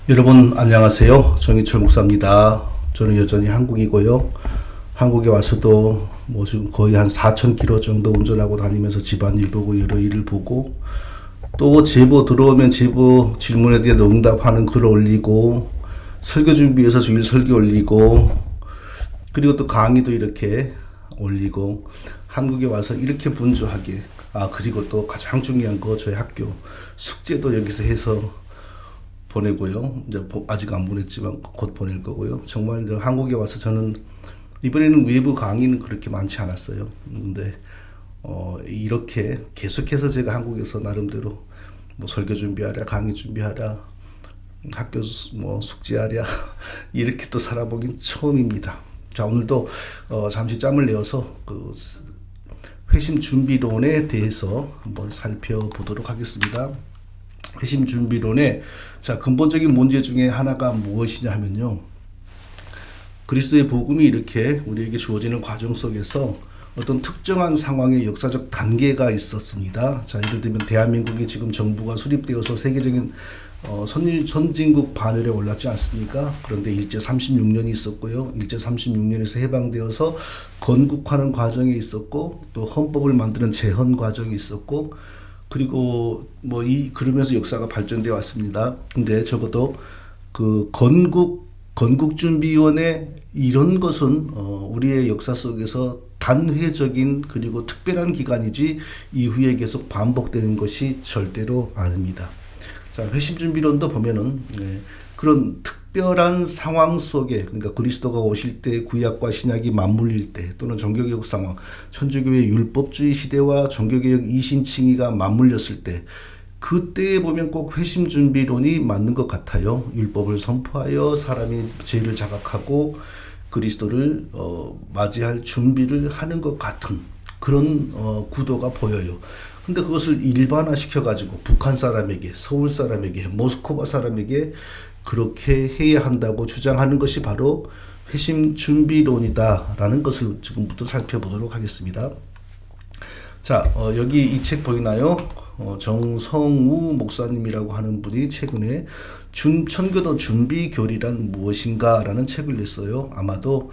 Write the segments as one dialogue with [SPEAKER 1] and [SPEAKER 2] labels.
[SPEAKER 1] 여러분 안녕하세요. 정희철 목사입니다. 저는 여전히 한국이고요. 한국에 와서도 뭐 지금 거의 한 4,000km 정도 운전하고 다니면서 집안일 보고 여러 일을 보고 또 제보 들어오면 제보 질문에 대한 응답하는 글 올리고 설교 준비해서 주일 설교 올리고 그리고 또 강의도 이렇게 올리고 한국에 와서 이렇게 분주하게 그리고 또 가장 중요한 거 저희 학교 숙제도 여기서 해서 보내고요. 이제 아직 안 보냈지만 곧 보낼 거고요. 정말 한국에 와서 저는 이번에는 외부 강의는 그렇게 많지 않았어요. 근데 이렇게 계속해서 제가 한국에서 나름대로 뭐 설교 준비하랴, 강의 준비하랴, 학교 뭐 숙제하랴 이렇게 또 살아보긴 처음입니다. 자, 오늘도 잠시 짬을 내어서 그 회심 준비론에 대해서 한번 살펴보도록 하겠습니다. 회심 준비론의 근본적인 문제 중에 하나가 무엇이냐 하면요. 그리스도의 복음이 이렇게 우리에게 주어지는 과정 속에서 어떤 특정한 상황의 역사적 단계가 있었습니다. 자, 예를 들면 대한민국이 지금 정부가 수립되어서 세계적인 선진국 반열에 올랐지 않습니까? 그런데 일제 36년이 있었고요. 일제 36년에서 해방되어서 건국하는 과정이 있었고 또 헌법을 만드는 재헌 과정이 있었고 그리고 그러면서 역사가 발전되어 왔습니다. 근데 적어도 그 건국준비위원회 이런 것은 우리의 역사 속에서 단회적인 그리고 특별한 기간이지 이후에 계속 반복되는 것이 절대로 아닙니다. 자, 회심준비론도 보면은 그런 특별한 상황 속에, 그러니까 그리스도가 오실 때 구약과 신약이 맞물릴 때 또는 종교개혁 상황, 천주교의 율법주의 시대와 종교개혁 이신칭의가 맞물렸을 때 그때에 보면 꼭 회심준비론이 맞는 것 같아요. 율법을 선포하여 사람이 죄를 자각하고 그리스도를 맞이할 준비를 하는 것 같은 그런 구도가 보여요. 근데 그것을 일반화시켜가지고 북한 사람에게, 서울 사람에게, 모스크바 사람에게 그렇게 해야 한다고 주장하는 것이 바로 회심준비론이다라는 것을 지금부터 살펴보도록 하겠습니다. 자, 여기 이 책 보이나요? 정성우 목사님이라고 하는 분이 최근에 천교도 준비교리란 무엇인가라는 책을 냈어요. 아마도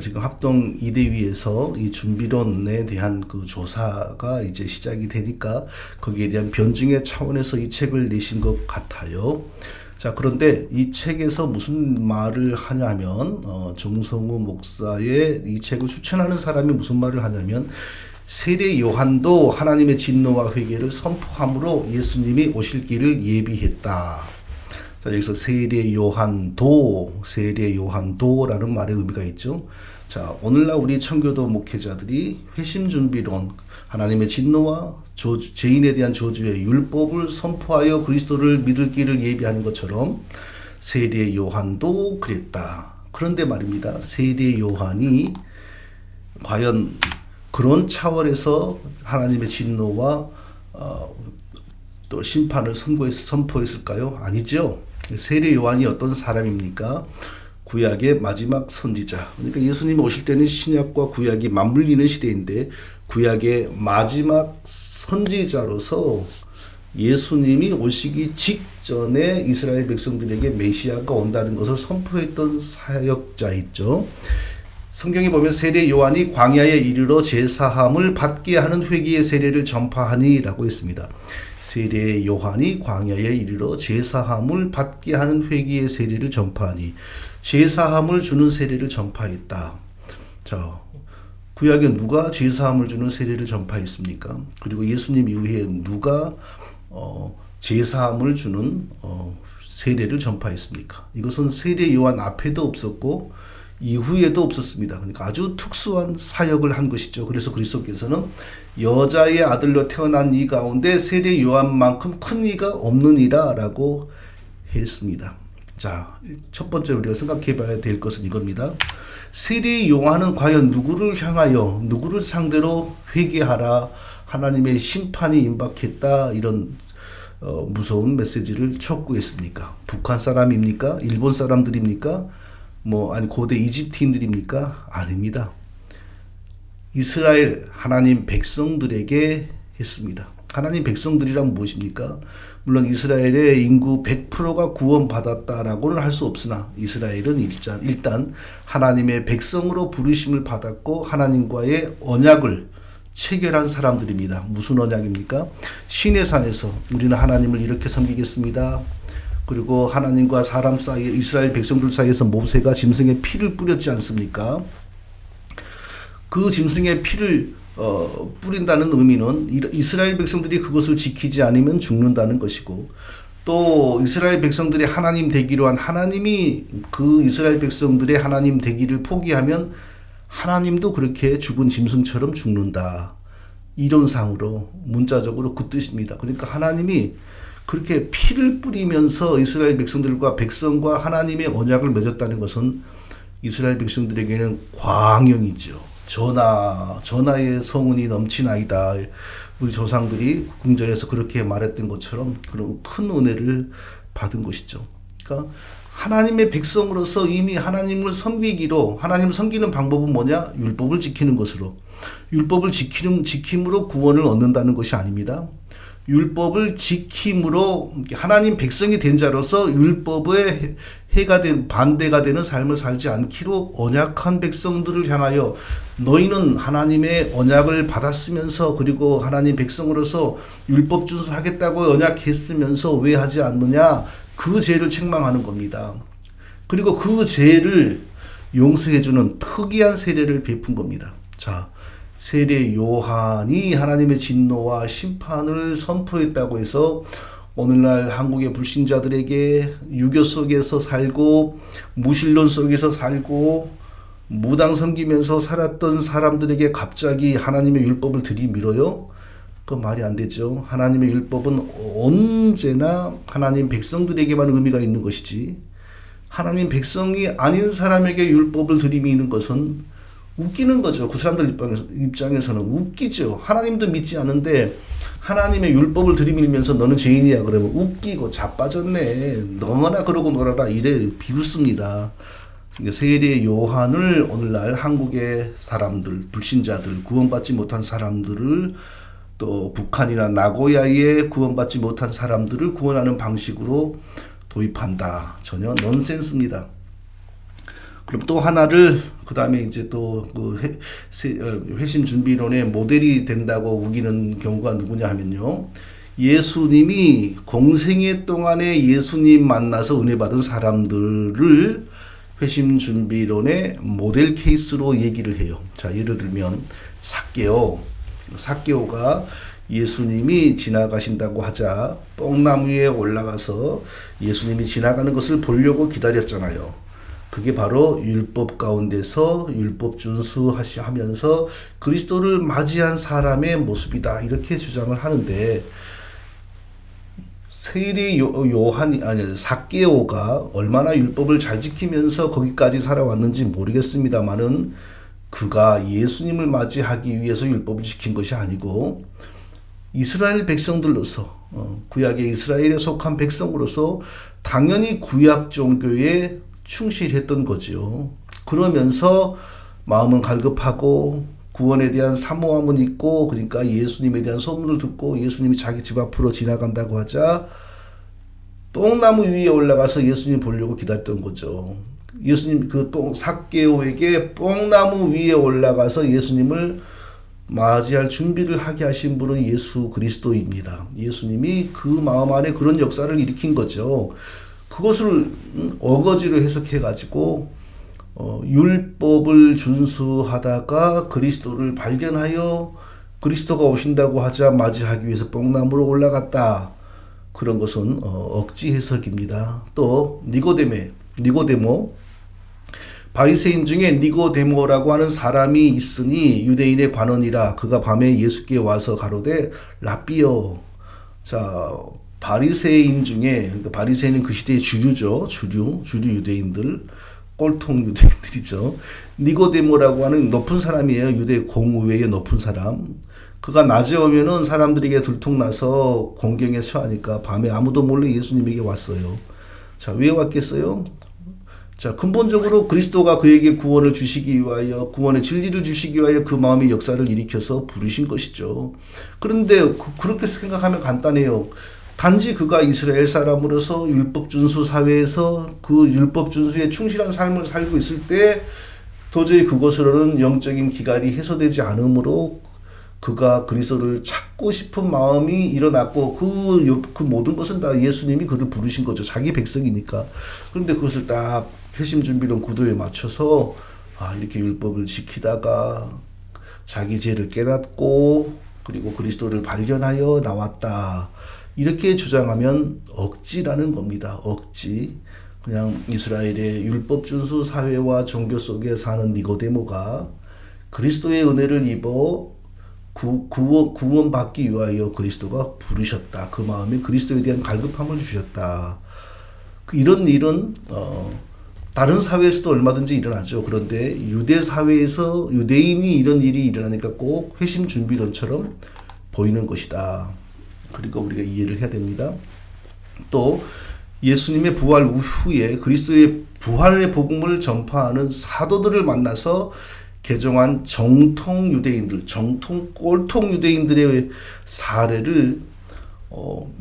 [SPEAKER 1] 지금 합동 이대위에서 이 준비론에 대한 그 조사가 이제 시작이 되니까 거기에 대한 변증의 차원에서 이 책을 내신 것 같아요. 자, 그런데 이 책에서 무슨 말을 하냐면 정성우 목사의 이 책을 추천하는 사람이 무슨 말을 하냐면 세례 요한도 하나님의 진노와 회개를 선포함으로 예수님이 오실 길을 예비했다. 자, 여기서 세례 요한도라는 말의 의미가 있죠. 자, 오늘날 우리 청교도 목회자들이 회심준비론, 하나님의 진노와 죄인에 대한 저주의 율법을 선포하여 그리스도를 믿을 길을 예비하는 것처럼 세례 요한도 그랬다. 그런데 말입니다. 세례 요한이 과연 그런 차원에서 하나님의 진노와 또 심판을 선포했을까요? 아니죠. 세례 요한이 어떤 사람입니까? 구약의 마지막 선지자. 그러니까 예수님이 오실 때는 신약과 구약이 맞물리는 시대인데 구약의 마지막 선지자로서 예수님이 오시기 직전에 이스라엘 백성들에게 메시아가 온다는 것을 선포했던 사역자있죠. 성경에 보면 세례 요한이 광야에 이르러 제사함을 받게 하는 회개의 세례를 전파하니 라고 했습니다. 세례 요한이 광야에 이르러 제사함을 받게 하는 회개의 세례를 전파하니 제사함을 주는 세례를 전파했다. 자, 구약에 누가 제사함을 주는 세례를 전파했습니까? 그리고 예수님 이후에 누가 제사함을 주는 세례를 전파했습니까? 이것은 세례 요한 앞에도 없었고 이후에도 없었습니다. 그러니까 아주 특수한 사역을 한 것이죠. 그래서 그리스도께서는 여자의 아들로 태어난 이 가운데 세례 요한만큼 큰 이가 없느니라 라고 했습니다. 자, 첫 번째 우리가 생각해 봐야 될 것은 이겁니다. 세례 요한은 과연 누구를 향하여 누구를 상대로 회개하라 하나님의 심판이 임박했다 이런 무서운 메시지를 촉구했습니까? 북한 사람입니까? 일본 사람들입니까? 아니 고대 이집트인들입니까? 아닙니다. 이스라엘 하나님 백성들에게 했습니다. 하나님 백성들이란 무엇입니까? 물론 이스라엘의 인구 100%가 구원받았다라고는 할 수 없으나 이스라엘은 일단 하나님의 백성으로 부르심을 받았고 하나님과의 언약을 체결한 사람들입니다. 무슨 언약입니까? 시내산에서 우리는 하나님을 이렇게 섬기겠습니다. 그리고 하나님과 사람 사이에 이스라엘 백성들 사이에서 모세가 짐승의 피를 뿌렸지 않습니까? 그 짐승의 피를 뿌린다는 의미는 이스라엘 백성들이 그것을 지키지 않으면 죽는다는 것이고, 또 이스라엘 백성들이 하나님 되기로 한 하나님이 그 이스라엘 백성들의 하나님 되기를 포기하면 하나님도 그렇게 죽은 짐승처럼 죽는다. 이론상으로 문자적으로 그 뜻입니다. 그러니까 하나님이 그렇게 피를 뿌리면서 이스라엘 백성들과 백성과 하나님의 언약을 맺었다는 것은 이스라엘 백성들에게는 광영이죠. 전하의 성은이 넘치나이다. 우리 조상들이 궁전에서 그렇게 말했던 것처럼 그런 큰 은혜를 받은 것이죠. 그러니까 하나님의 백성으로서 이미 하나님을 섬기기로, 하나님을 섬기는 방법은 뭐냐? 율법을 지키는 것으로. 율법을 지킴으로 구원을 얻는다는 것이 아닙니다. 율법을 지킴으로 하나님 백성이 된 자로서 율법에 반대가 되는 삶을 살지 않기로 언약한 백성들을 향하여 너희는 하나님의 언약을 받았으면서 그리고 하나님 백성으로서 율법 준수하겠다고 언약했으면서 왜 하지 않느냐? 그 죄를 책망하는 겁니다. 그리고 그 죄를 용서해주는 특이한 세례를 베푼 겁니다. 자, 세례 요한이 하나님의 진노와 심판을 선포했다고 해서 오늘날 한국의 불신자들에게 유교 속에서 살고 무신론 속에서 살고 무당 섬기면서 살았던 사람들에게 갑자기 하나님의 율법을 들이밀어요? 그 말이 안 되죠. 하나님의 율법은 언제나 하나님 백성들에게만 의미가 있는 것이지, 하나님 백성이 아닌 사람에게 율법을 들이미는 것은 웃기는 거죠. 그 사람들 입장에서는 웃기죠. 하나님도 믿지 않는데 하나님의 율법을 들이밀면서 너는 죄인이야 그러면 웃기고 자빠졌네, 너무나 그러고 놀아라, 이래 비웃습니다. 세례 요한을 오늘날 한국의 사람들, 불신자들, 구원받지 못한 사람들을, 또 북한이나 나고야에 구원받지 못한 사람들을 구원하는 방식으로 도입한다. 전혀 넌센스입니다. 그럼 또 하나를, 그 다음에 이제 또 그 회심 준비론의 모델이 된다고 우기는 경우가 누구냐 하면요, 예수님이 공생애 동안에 예수님 만나서 은혜 받은 사람들을 회심 준비론의 모델 케이스로 얘기를 해요. 자, 예를 들면 삭개오가 예수님이 지나가신다고 하자 뽕나무 위에 올라가서 예수님이 지나가는 것을 보려고 기다렸잖아요. 그게 바로 율법 가운데서 율법 준수하면서 그리스도를 맞이한 사람의 모습이다, 이렇게 주장을 하는데, 삭개오가 얼마나 율법을 잘 지키면서 거기까지 살아왔는지 모르겠습니다만은 그가 예수님을 맞이하기 위해서 율법을 지킨 것이 아니고 이스라엘 백성들로서, 구약의 이스라엘에 속한 백성으로서 당연히 구약 종교에 충실했던 거죠. 그러면서 마음은 갈급하고 구원에 대한 사모함은 있고, 그러니까 예수님에 대한 소문을 듣고 예수님이 자기 집 앞으로 지나간다고 하자 뽕나무 위에 올라가서 예수님 보려고 기다렸던 거죠. 예수님 삭개오에게 뽕나무 위에 올라가서 예수님을 맞이할 준비를 하게 하신 분은 예수 그리스도입니다. 예수님이 그 마음 안에 그런 역사를 일으킨 거죠. 그것을 어거지로 해석해가지고 율법을 준수하다가 그리스도를 발견하여 그리스도가 오신다고 하자 맞이하기 위해서 뽕나무로 올라갔다. 그런 것은 억지 해석입니다. 또 니고데모, 바리새인 중에 니고데모라고 하는 사람이 있으니 유대인의 관원이라. 그가 밤에 예수께 와서 가로되 라삐여. 자, 바리새인 중에, 그러니까 바리새인은 그 시대의 주류죠. 주류 유대인들, 꼴통 유대인들이죠. 니고데모라고 하는 높은 사람이에요. 유대 공의회의 높은 사람. 그가 낮에 오면은 사람들에게 들통나서 공경에 처하니까 밤에 아무도 몰래 예수님에게 왔어요. 자, 왜 왔겠어요? 자, 근본적으로 그리스도가 그에게 구원을 주시기 위하여, 구원의 진리를 주시기 위하여 그 마음의 역사를 일으켜서 부르신 것이죠. 그런데 그렇게 생각하면 간단해요. 단지 그가 이스라엘 사람으로서 율법 준수 사회에서 그 율법 준수에 충실한 삶을 살고 있을 때 도저히 그것으로는 영적인 기갈이 해소되지 않으므로 그가 그리스도를 찾고 싶은 마음이 일어났고 그 모든 것은 다 예수님이 그를 부르신 거죠. 자기 백성이니까. 그런데 그것을 딱 회심준비론 구도에 맞춰서 이렇게 율법을 지키다가 자기 죄를 깨닫고 그리고 그리스도를 발견하여 나왔다. 이렇게 주장하면 억지라는 겁니다. 억지. 그냥 이스라엘의 율법 준수 사회와 종교 속에 사는 니고데모가 그리스도의 은혜를 입어 구원받기 위하여 그리스도가 부르셨다. 그 마음에 그리스도에 대한 갈급함을 주셨다. 이런 일은 다른 사회에서도 얼마든지 일어나죠. 그런데 유대 사회에서 유대인이 이런 일이 일어나니까 꼭 회심 준비론처럼 보이는 것이다. 그리고 우리가 이해를 해야 됩니다. 또 예수님의 부활 후에 그리스도의 부활의 복음을 전파하는 사도들을 만나서 개종한 정통 유대인들, 정통 꼴통 유대인들의 사례를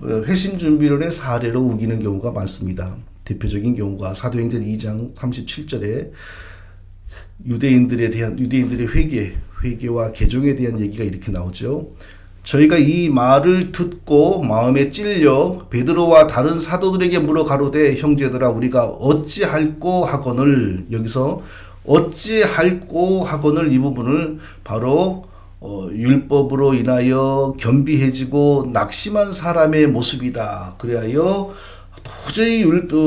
[SPEAKER 1] 회심준비론의 사례로 우기는 경우가 많습니다. 대표적인 경우가 사도행전 2장 37절에 유대인들의 회개와 개종에 대한 얘기가 이렇게 나오죠. 저희가 이 말을 듣고 마음에 찔려 베드로와 다른 사도들에게 물어 가로되 형제들아 우리가 어찌할꼬 하거늘, 여기서 어찌할꼬 하거늘 이 부분을 바로 율법으로 인하여 겸비해지고 낙심한 사람의 모습이다. 그래야 도저히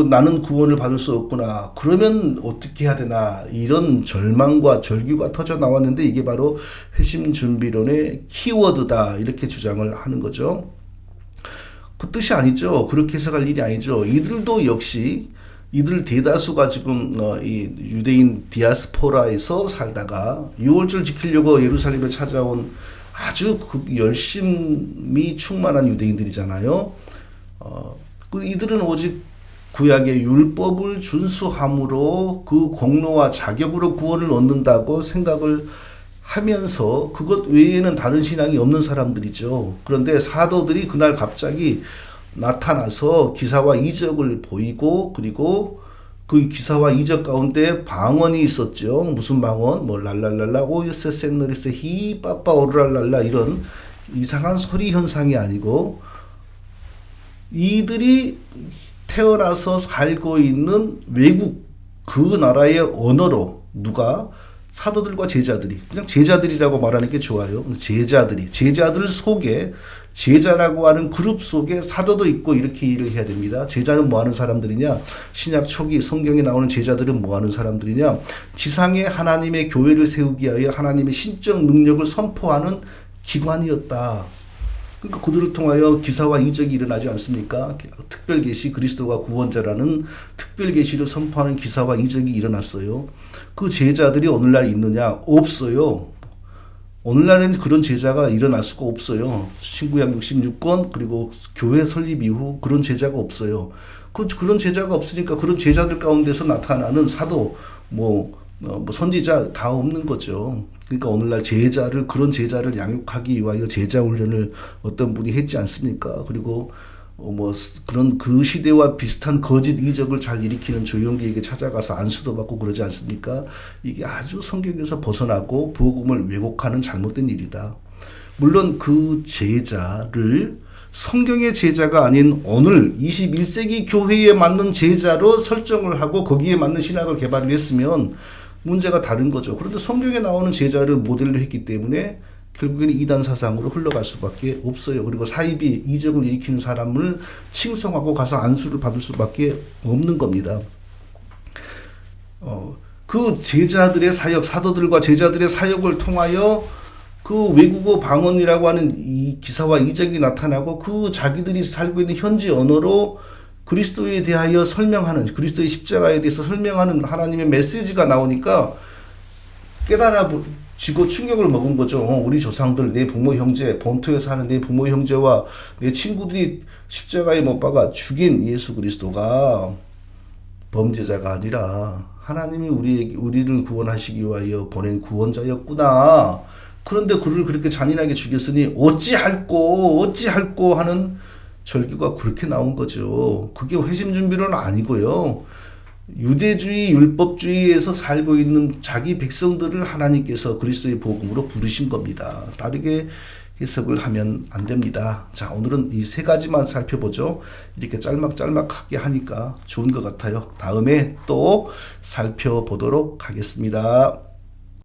[SPEAKER 1] 나는 구원을 받을 수 없구나. 그러면 어떻게 해야 되나. 이런 절망과 절규가 터져 나왔는데 이게 바로 회심준비론의 키워드다. 이렇게 주장을 하는 거죠. 그 뜻이 아니죠. 그렇게 해석할 일이 아니죠. 이들도 역시 이들 대다수가 지금 이 유대인 디아스포라에서 살다가 유월절 지키려고 예루살렘에 찾아온 아주 열심히 충만한 유대인들이잖아요. 이들은 오직 구약의 율법을 준수함으로 그 공로와 자격으로 구원을 얻는다고 생각을 하면서 그것 외에는 다른 신앙이 없는 사람들이죠. 그런데 사도들이 그날 갑자기 나타나서 기사와 이적을 보이고 그리고 그 기사와 이적 가운데 방언이 있었죠. 무슨 방언? 랄랄랄라 오여세 센너리세 히빠빠 오르랄랄라 이런 이상한 소리 현상이 아니고 이들이 태어나서 살고 있는 외국 그 나라의 언어로 누가 사도들과 제자들이 그냥 제자들이라고 말하는 게 좋아요. 제자들 속에 제자라고 하는 그룹 속에 사도도 있고 이렇게 일을 해야 됩니다. 제자는 뭐 하는 사람들이냐? 신약 초기 성경에 나오는 제자들은 뭐 하는 사람들이냐? 지상에 하나님의 교회를 세우기 위하여 하나님의 신적 능력을 선포하는 기관이었다. 그러니까 그들을 통하여 기사와 이적이 일어나지 않습니까? 특별계시 그리스도가 구원자라는 특별계시를 선포하는 기사와 이적이 일어났어요. 그 제자들이 오늘날 있느냐? 없어요. 오늘날에는 그런 제자가 일어날 수가 없어요. 신구약 66권 그리고 교회 설립 이후 그런 제자가 없어요. 그런 제자가 없으니까 그런 제자들 가운데서 나타나는 사도 선지자 다 없는 거죠. 그러니까 오늘날 그런 제자를 양육하기 위하여 제자 훈련을 어떤 분이 했지 않습니까? 그리고 그런 그 시대와 비슷한 거짓 이적을 잘 일으키는 조용기에게 찾아가서 안수도 받고 그러지 않습니까? 이게 아주 성경에서 벗어나고 복음을 왜곡하는 잘못된 일이다. 물론 그 제자를 성경의 제자가 아닌 오늘 21세기 교회에 맞는 제자로 설정을 하고 거기에 맞는 신학을 개발을 했으면 문제가 다른 거죠. 그런데 성경에 나오는 제자를 모델로 했기 때문에 결국에는 이단 사상으로 흘러갈 수밖에 없어요. 그리고 사이비 이적을 일으키는 사람을 칭송하고 가서 안수를 받을 수밖에 없는 겁니다. 그 제자들의 사역, 사도들과 제자들의 사역을 통하여 그 외국어 방언이라고 하는 이 기사와 이적이 나타나고 그 자기들이 살고 있는 현지 언어로 그리스도에 대하여 설명하는, 그리스도의 십자가에 대해서 설명하는 하나님의 메시지가 나오니까 깨달아지고 충격을 먹은 거죠. 우리 조상들, 내 부모 형제, 본토에 사는 내 부모 형제와 내 친구들이 십자가에 못 박아 죽인 예수 그리스도가 범죄자가 아니라 하나님이 우리를 구원하시기 위하여 보낸 구원자였구나. 그런데 그를 그렇게 잔인하게 죽였으니 어찌할꼬 하는 절규가 그렇게 나온 거죠. 그게 회심 준비론은 아니고요. 유대주의 율법주의에서 살고 있는 자기 백성들을 하나님께서 그리스도의 복음으로 부르신 겁니다. 다르게 해석을 하면 안 됩니다. 자, 오늘은 이 세 가지만 살펴보죠. 이렇게 짤막짤막하게 하니까 좋은 것 같아요. 다음에 또 살펴보도록 하겠습니다.